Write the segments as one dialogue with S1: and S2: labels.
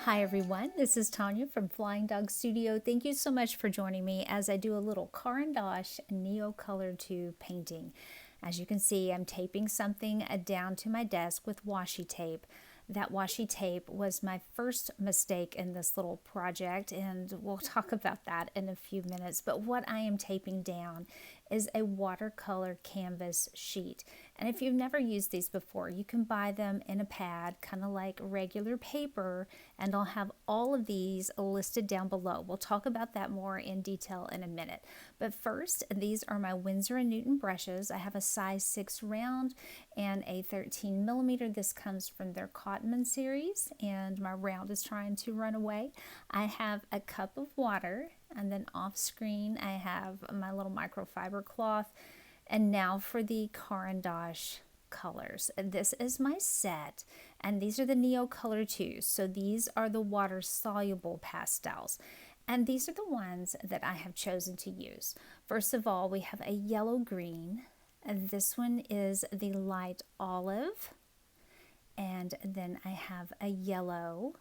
S1: Hi everyone, this is Tanya from Flying Dog Studio. Thank you so much for joining me as I do a little Caran Neocolor 2 painting. As you can see, I'm taping something down to my desk with washi tape. That washi tape was my first mistake in this little project, and we'll talk about that in a few minutes. But what I am taping down is a watercolor canvas sheet. And if you've never used these before, you can buy them in a pad, kind of like regular paper, and I'll have all of these listed down below. We'll talk about that more in detail in a minute. But first, these are my Winsor & Newton brushes. I have a size 6 round and a 13 millimeter. This comes from their Cotman series, and my round is trying to run away. I have a cup of water, and then off screen I have my little microfiber cloth. And now for the Caran colors. This is my set, and these are the Neocolor 2. So these are the water soluble pastels. And these are the ones that I have chosen to use. First of all, we have a yellow green, and this one is the light olive, and then I have a yellow,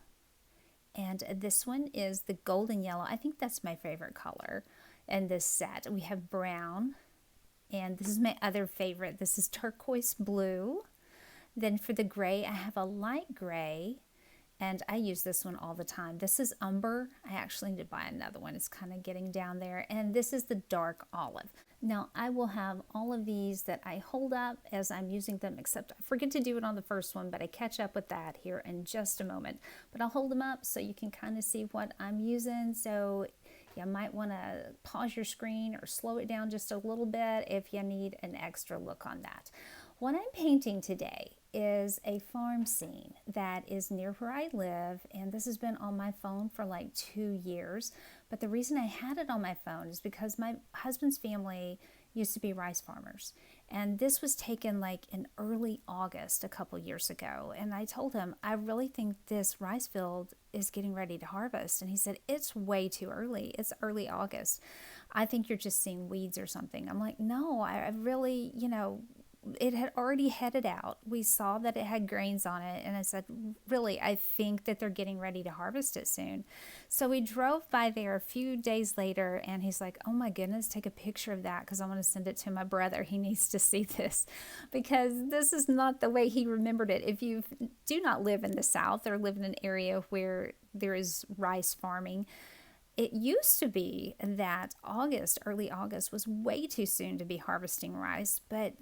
S1: and this one is the golden yellow. I think that's my favorite color in this set. We have brown, and this is my other favorite. This is turquoise blue. Then for the gray, I have a light gray, and I use this one all the time. This is umber. I actually need to buy another one. It's kind of getting down there. And this is the dark olive. Now I will have all of these that I hold up as I'm using them, except I forget to do it on the first one, but I catch up with that here in just a moment. But I'll hold them up so you can kind of see what I'm using. So you might want to pause your screen or slow it down just a little bit if you need an extra look on that. What I'm painting today is a farm scene that is near where I live, and this has been on my phone for like 2 years. But the reason I had it on my phone is because my husband's family used to be rice farmers, and this was taken like in early August a couple years ago. And I told him, I really think this rice field is getting ready to harvest, and he said, it's way too early. It's early August. I think you're just seeing weeds or something. I'm like, no, I really, it had already headed out. We saw that it had grains on it, and I said, really, I think that they're getting ready to harvest it soon. So we drove by there a few days later, and he's like, oh my goodness, take a picture of that because I want to send it to my brother. He needs to see this because this is not the way he remembered it. If you do not live in the South or live in an area where there is rice farming, it used to be that early August was way too soon to be harvesting rice, but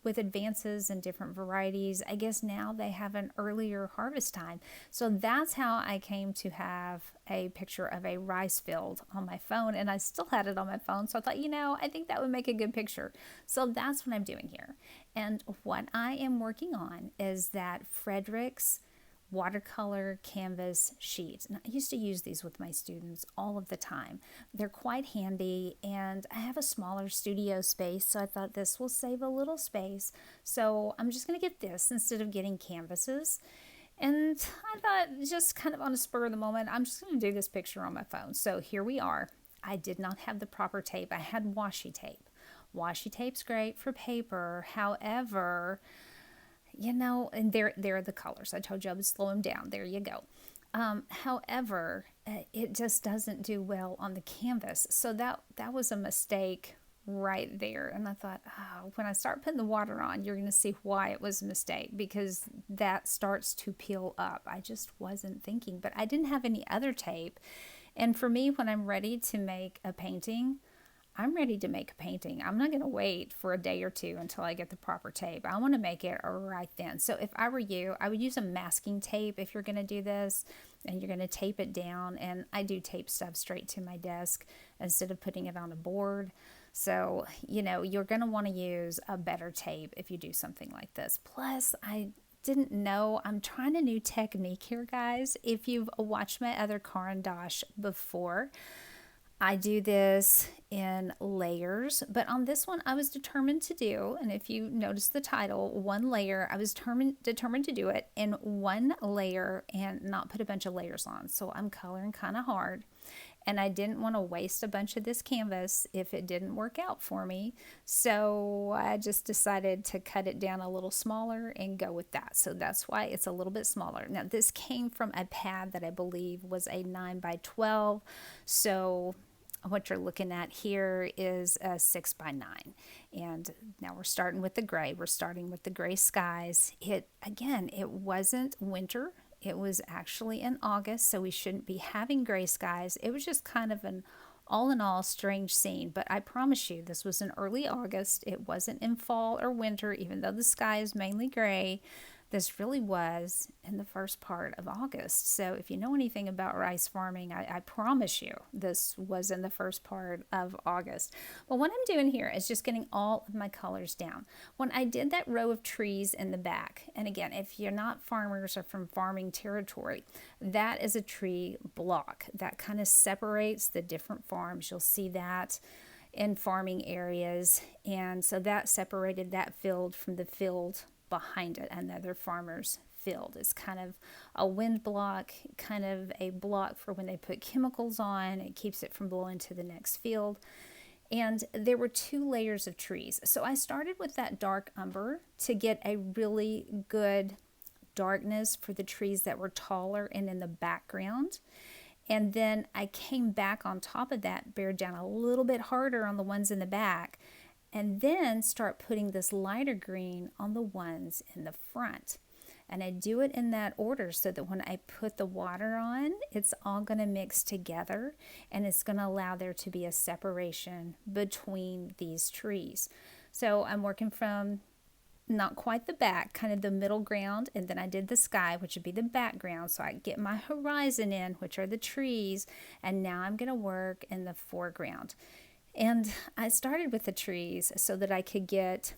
S1: with advances in different varieties, I guess now they have an earlier harvest time. So that's how I came to have a picture of a rice field on my phone, and I still had it on my phone. So I thought, I think that would make a good picture. So that's what I'm doing here. And what I am working on is that Frederick's watercolor canvas sheets. And I used to use these with my students all of the time. They're quite handy, and I have a smaller studio space, so I thought this will save a little space. So I'm just going to get this instead of getting canvases. And I thought, just kind of on a spur of the moment, I'm just going to do this picture on my phone. So here we are. I did not have the proper tape. I had washi tape. Washi tape's great for paper. However, and there are the colors. I told you I would slow them down. There you go. However, it just doesn't do well on the canvas. So that was a mistake right there. And I thought, when I start putting the water on, you're going to see why it was a mistake, because that starts to peel up. I just wasn't thinking, but I didn't have any other tape. And for me, when I'm ready to make a painting, I'm ready to make a painting. I'm not going to wait for a day or two until I get the proper tape. I want to make it right then. So if I were you, I would use a masking tape if you're going to do this, and you're going to tape it down. And I do tape stuff straight to my desk instead of putting it on a board. So, you're going to want to use a better tape if you do something like this. Plus, I didn't know, I'm trying a new technique here, guys. If you've watched my other Caran before, I do this in layers, but on this one I was determined to do, and if you notice the title, one layer, I was determined to do it in one layer and not put a bunch of layers on. So I'm coloring kind of hard, and I didn't want to waste a bunch of this canvas if it didn't work out for me. So I just decided to cut it down a little smaller and go with that. So that's why it's a little bit smaller. Now this came from a pad that I believe was a 9 by 12. So what you're looking at here is a 6 by 9. And now we're starting with the gray. We're starting with the gray skies. Again, it wasn't winter. It was actually in August, so we shouldn't be having gray skies. It was just kind of an all in all strange scene, but I promise you this was in early August. It wasn't in fall or winter, even though the sky is mainly gray. This really was in the first part of August. So if you know anything about rice farming, I promise you this was in the first part of August. But what I'm doing here is just getting all of my colors down. When I did that row of trees in the back, and again, if you're not farmers or from farming territory, that is a tree block that kind of separates the different farms. You'll see that in farming areas. And so that separated that field from the field behind it, another farmer's field. It's kind of a wind block, kind of a block for when they put chemicals on. It keeps it from blowing to the next field. And there were 2 layers of trees. So I started with that dark umber to get a really good darkness for the trees that were taller and in the background. And then I came back on top of that, bared down a little bit harder on the ones in the back, and then start putting this lighter green on the ones in the front. And I do it in that order so that when I put the water on, it's all going to mix together, and it's going to allow there to be a separation between these trees. So I'm working from not quite the back, kind of the middle ground, and then I did the sky, which would be the background. So I get my horizon in, which are the trees, and now I'm going to work in the foreground. And I started with the trees so that I could get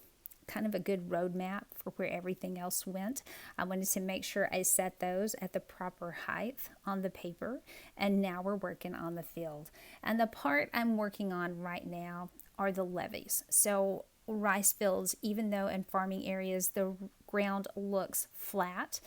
S1: kind of a good roadmap for where everything else went. I wanted to make sure I set those at the proper height on the paper. And now we're working on the field. And the part I'm working on right now are the levees. So rice fields, even though in farming areas the ground looks flat,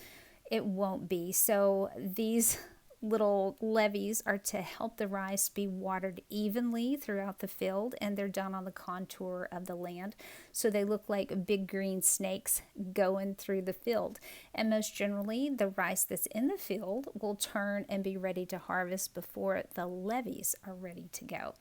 S1: it won't be. So these little levees are to help the rice be watered evenly throughout the field, and they're done on the contour of the land, so they look like big green snakes going through the field. And most generally the rice that's in the field will turn and be ready to harvest before the levees are ready to go.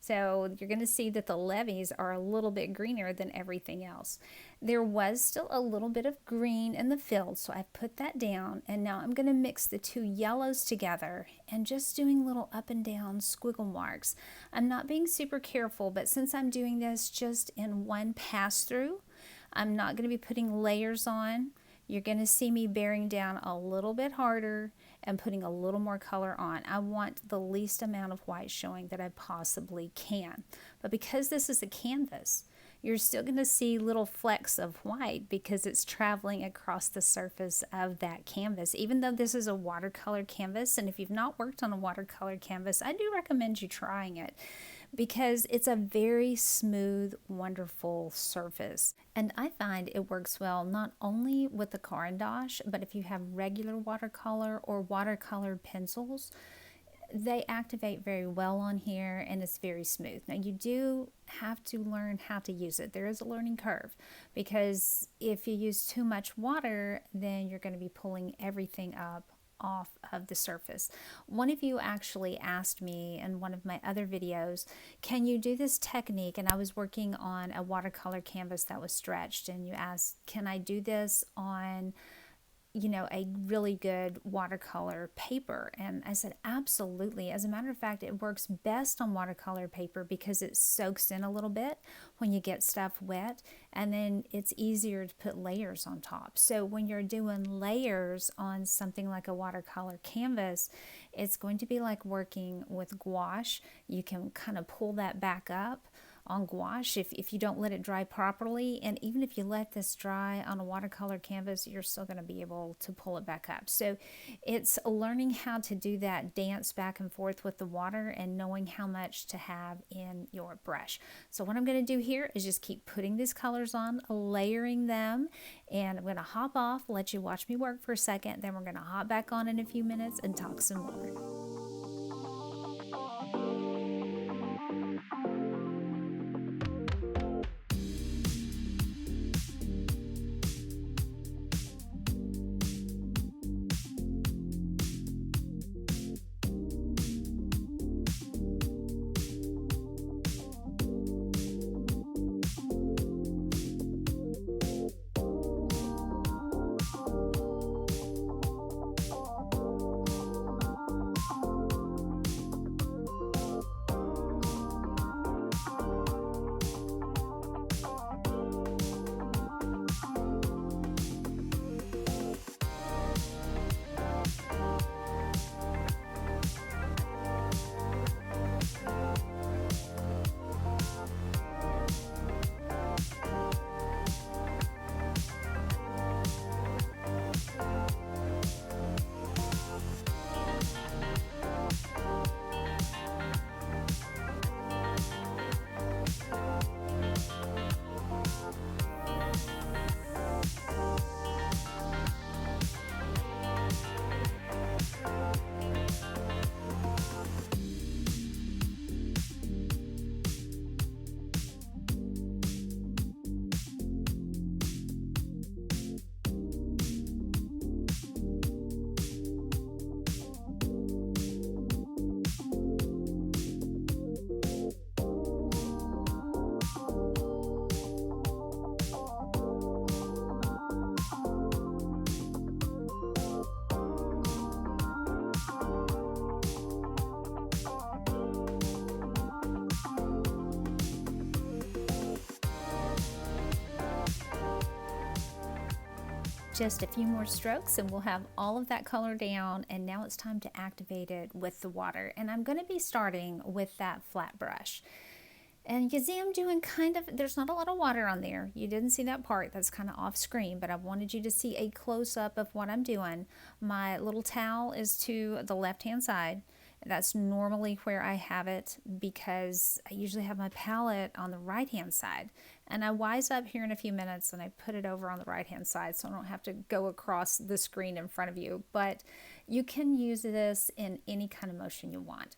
S1: So you're going to see that the levees are a little bit greener than everything else. There was still a little bit of green in the field, so I put that down, and now I'm going to mix the 2 yellows together and just doing little up and down squiggle marks. I'm not being super careful, but since I'm doing this just in one pass through, I'm not going to be putting layers on. You're going to see me bearing down a little bit harder and putting a little more color on. I want the least amount of white showing that I possibly can. But because this is a canvas, you're still going to see little flecks of white because it's traveling across the surface of that canvas. Even though this is a watercolor canvas, and if you've not worked on a watercolor canvas, I do recommend you trying it, because it's a very smooth, wonderful surface. And I find it works well not only with the Caran, but if you have regular watercolor or watercolor pencils, they activate very well on here, and it's very smooth. Now you do have to learn how to use it. There is a learning curve, because if you use too much water, then you're going to be pulling everything up off of the surface. One of you actually asked me in one of my other videos, can you do this technique? And I was working on a watercolor canvas that was stretched, and you asked, can I do this on a really good watercolor paper? And I said, absolutely. As a matter of fact, it works best on watercolor paper because it soaks in a little bit when you get stuff wet, and then it's easier to put layers on top. So when you're doing layers on something like a watercolor canvas, it's going to be like working with gouache. You can kind of pull that back up on gouache if you don't let it dry properly. And even if you let this dry on a watercolor canvas, you're still going to be able to pull it back up. So it's learning how to do that dance back and forth with the water and knowing how much to have in your brush. So what I'm going to do here is just keep putting these colors on, layering them, and I'm going to hop off, let you watch me work for a second, then we're going to hop back on in a few minutes and talk some more. Just a few more strokes and we'll have all of that color down, and now it's time to activate it with the water. And I'm going to be starting with that flat brush. And you can see I'm doing kind of, there's not a lot of water on there. You didn't see that part, that's kind of off screen, but I wanted you to see a close-up of what I'm doing. My little towel is to the left-hand side. That's normally where I have it because I usually have my palette on the right-hand side. And I wise up here in a few minutes and I put it over on the right-hand side so I don't have to go across the screen in front of you. But you can use this in any kind of motion you want.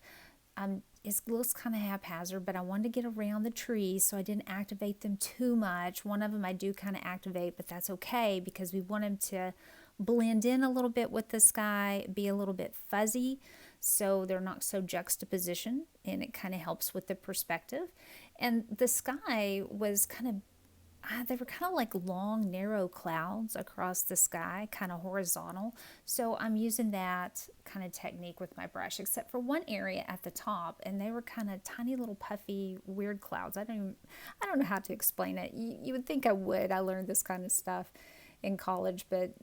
S1: It looks kind of haphazard, but I wanted to get around the trees so I didn't activate them too much. One of them I do kind of activate, but that's okay because we want them to blend in a little bit with the sky, be a little bit fuzzy so they're not so juxtaposition, and it kind of helps with the perspective. And the sky was kind of they were kind of like long, narrow clouds across the sky, kind of horizontal. So I'm using that kind of technique with my brush, except for one area at the top, and they were kind of tiny little puffy, weird clouds. I don't know how to explain it. You would think I would. I learned this kind of stuff in college, but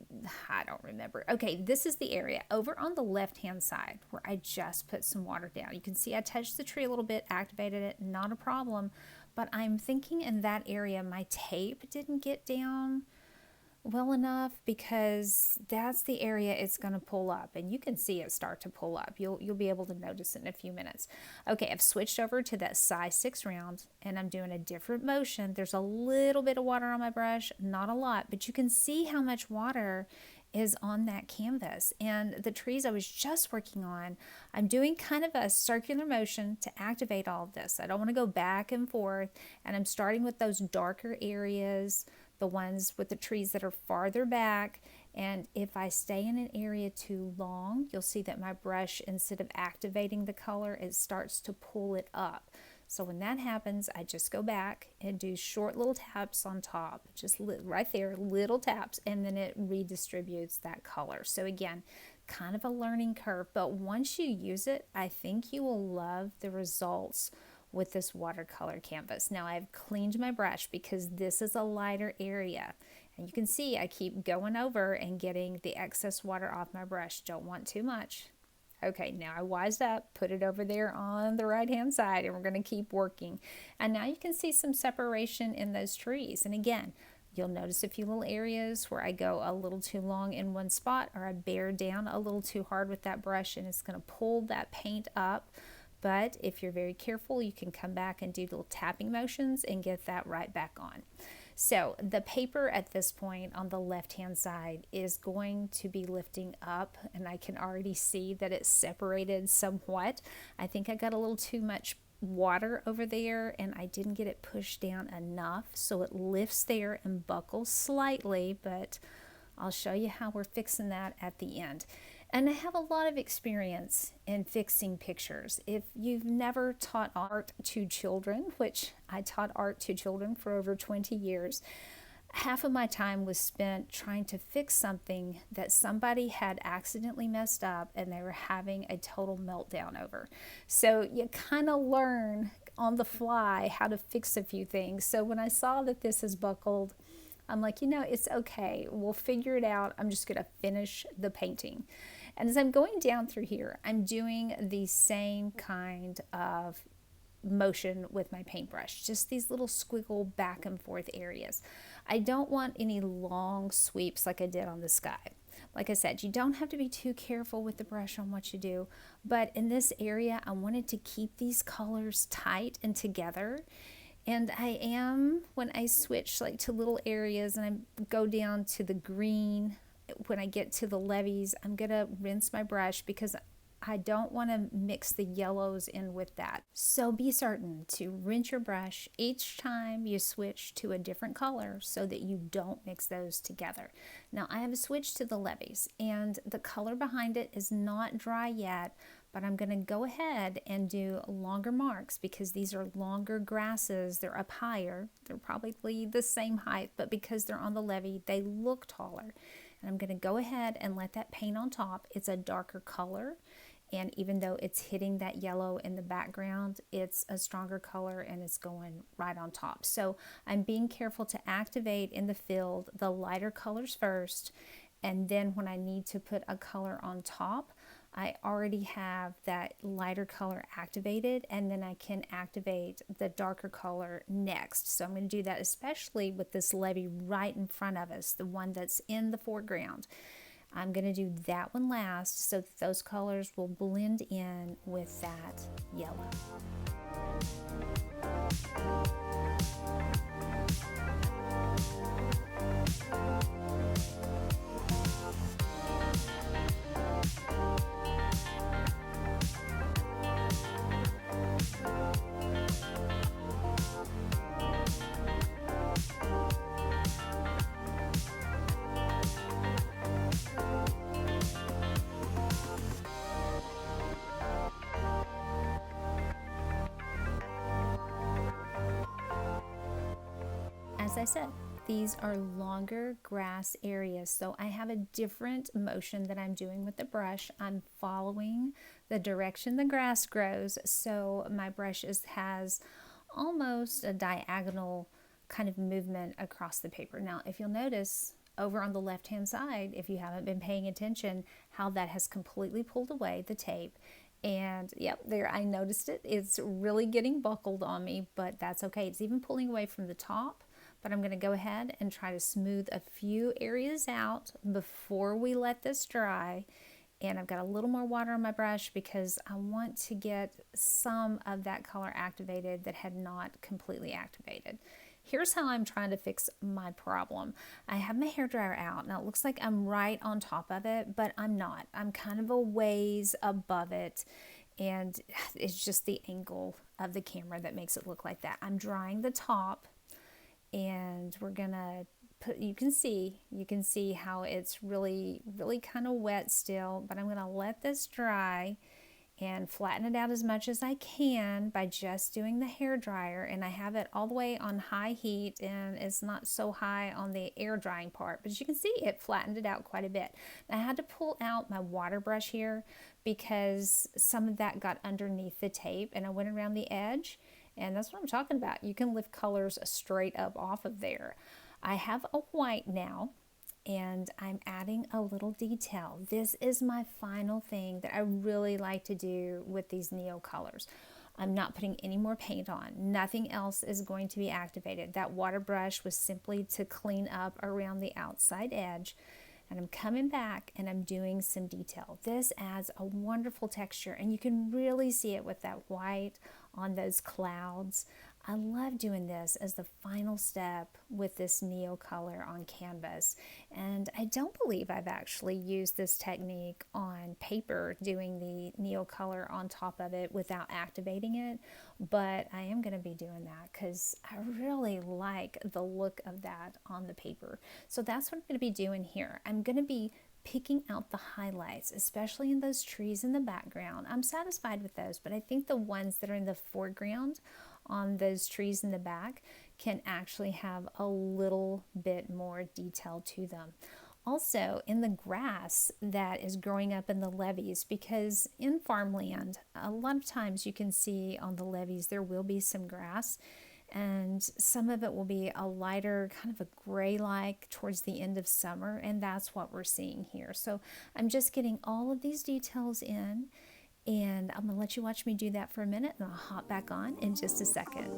S1: I don't remember. Okay, this is the area over on the left-hand side where I just put some water down. You can see I touched the tree a little bit, activated it, not a problem. But I'm thinking in that area my tape didn't get down well enough because that's the area it's going to pull up, and you can see it start to pull up. You'll be able to notice it in a few minutes. Okay, I've switched over to that size 6 round and I'm doing a different motion. There's a little bit of water on my brush, not a lot, but you can see how much water is on that canvas. And the trees I was just working on, I'm doing kind of a circular motion to activate all of this. I don't want to go back and forth, and I'm starting with those darker areas, the ones with the trees that are farther back. And if I stay in an area too long, you'll see that my brush, instead of activating the color, it starts to pull it up. So when that happens, I just go back and do short little taps on top, just right there, little taps, and then it redistributes that color. So again, kind of a learning curve, but once you use it, I think you will love the results with this watercolor canvas. Now I've cleaned my brush because this is a lighter area, and you can see I keep going over and getting the excess water off my brush. Don't want too much. Okay, now I wised up, put it over there on the right hand side, and we're going to keep working. And now you can see some separation in those trees. And again, you'll notice a few little areas where I go a little too long in one spot, or I bear down a little too hard with that brush, and it's going to pull that paint up. But if you're very careful, you can come back and do little tapping motions and get that right back on. So the paper at this point on the left hand side is going to be lifting up, and I can already see that it's separated somewhat. I think I got a little too much water over there and I didn't get it pushed down enough, so it lifts there and buckles slightly, but I'll show you how we're fixing that at the end. And I have a lot of experience in fixing pictures. If you've never taught art to children, which I taught art to children for over 20 years, half of my time was spent trying to fix something that somebody had accidentally messed up and they were having a total meltdown over. So you kind of learn on the fly how to fix a few things. So when I saw that this is buckled, I'm like, you know, it's okay. We'll figure it out. I'm just going to finish the painting. And as I'm going down through here, I'm doing the same kind of motion with my paintbrush, just these little squiggle back and forth areas. I don't want any long sweeps like I did on the sky. Like I said, you don't have to be too careful with the brush on what you do, but in this area, I wanted to keep these colors tight and together. And I am, when I switch like to little areas and I go down to the green, when I get to the leaves, I'm going to rinse my brush because I don't want to mix the yellows in with that. So be certain to rinse your brush each time you switch to a different color so that you don't mix those together. Now I have switched to the leaves and the color behind it is not dry yet, but I'm going to go ahead and do longer marks because these are longer grasses. They're up higher. They're probably the same height, but because they're on the levee, they look taller. And I'm going to go ahead and let that paint on top. It's a darker color, and even though it's hitting that yellow in the background, it's a stronger color and it's going right on top. So I'm being careful to activate in the field the lighter colors first, and then when I need to put a color on top, I already have that lighter color activated, and then I can activate the darker color next. So I'm going to do that especially with this levee right in front of us, the one that's in the foreground. I'm going to do that one last so that those colors will blend in with that yellow. As I said, these are longer grass areas, so I have a different motion that I'm doing with the brush. I'm following the direction the grass grows, so my brush has almost a diagonal kind of movement across the paper. Now, if you'll notice over on the left hand side, if you haven't been paying attention, how that has completely pulled away the tape. And yep, there I noticed it. It's really getting buckled on me, but that's okay. It's even pulling away from the top. But I'm going to go ahead and try to smooth a few areas out before we let this dry. And I've got a little more water on my brush because I want to get some of that color activated that had not completely activated. Here's how I'm trying to fix my problem. I have my hairdryer out. Now it looks like I'm right on top of it, but I'm not. I'm kind of a ways above it. And it's just the angle of the camera that makes it look like that. I'm drying the top. And we're gonna put, you can see how it's really kind of wet still, but I'm gonna let this dry and flatten it out as much as I can by just doing the hair dryer. And I have it all the way on high heat, and it's not so high on the air drying part, but as you can see, it flattened it out quite a bit. I had to pull out my water brush here because some of that got underneath the tape, and I went around the edge. And that's what I'm talking about. You can lift colors straight up off of there. I have a white now, and I'm adding a little detail. This is my final thing that I really like to do with these Neocolors. I'm not putting any more paint on. Nothing else is going to be activated. That water brush was simply to clean up around the outside edge. And I'm coming back and I'm doing some detail. This adds a wonderful texture, and you can really see it with that white on those clouds. I love doing this as the final step with this Neocolor on canvas. And I don't believe I've actually used this technique on paper, doing the Neocolor on top of it without activating it, but I am going to be doing that because I really like the look of that on the paper. So that's what I'm going to be doing here. I'm going to be picking out the highlights, especially in those trees in the background. I'm satisfied with those, but I think the ones that are in the foreground on those trees in the back can actually have a little bit more detail to them. Also in the grass that is growing up in the levees, because in farmland, a lot of times you can see on the levees there will be some grass, and some of it will be a lighter kind of a gray-like towards the end of summer, and that's what we're seeing here. So I'm just getting all of these details in, and I'm gonna let you watch me do that for a minute, and I'll hop back on in just a second.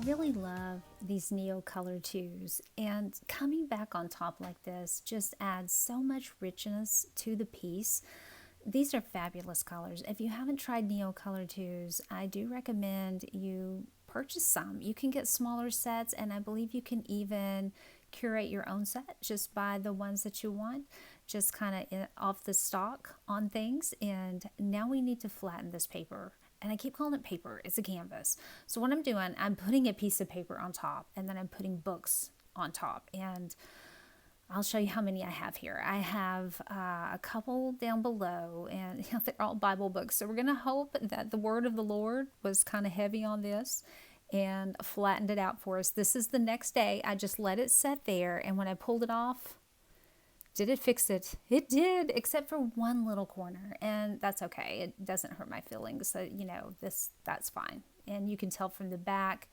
S1: Really love these Neocolor 2s, and coming back on top like this just adds so much richness to the piece. These are fabulous colors. If you haven't tried Neocolor 2s, I do recommend you purchase some. You can get smaller sets, and I believe you can even curate your own set. Just buy the ones that you want, just kind of off the stock on things. And now we need to flatten this paper. And I keep calling it paper, it's a canvas. So what I'm doing, I'm putting a piece of paper on top, and then I'm putting books on top. And I'll show you how many I have here. I have a couple down below, and they're all Bible books. So we're going to hope that the word of the Lord was kind of heavy on this and flattened it out for us. This is the next day. I just let it set there, and when I pulled it off, did it fix it? It did, except for one little corner, and that's okay. It doesn't hurt my feelings. So, that's fine. And you can tell from the back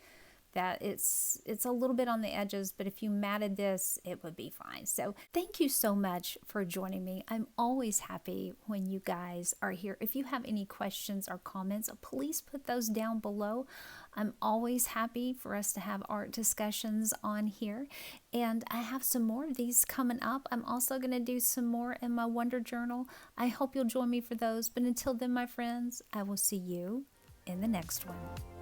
S1: that it's a little bit on the edges, but if you matted this, it would be fine. So thank you so much for joining me. I'm always happy when you guys are here. If you have any questions or comments, please put those down below. I'm always happy for us to have art discussions on here. And I have some more of these coming up. I'm also going to do some more in my Wonder Journal. I hope you'll join me for those. But until then, my friends, I will see you in the next one.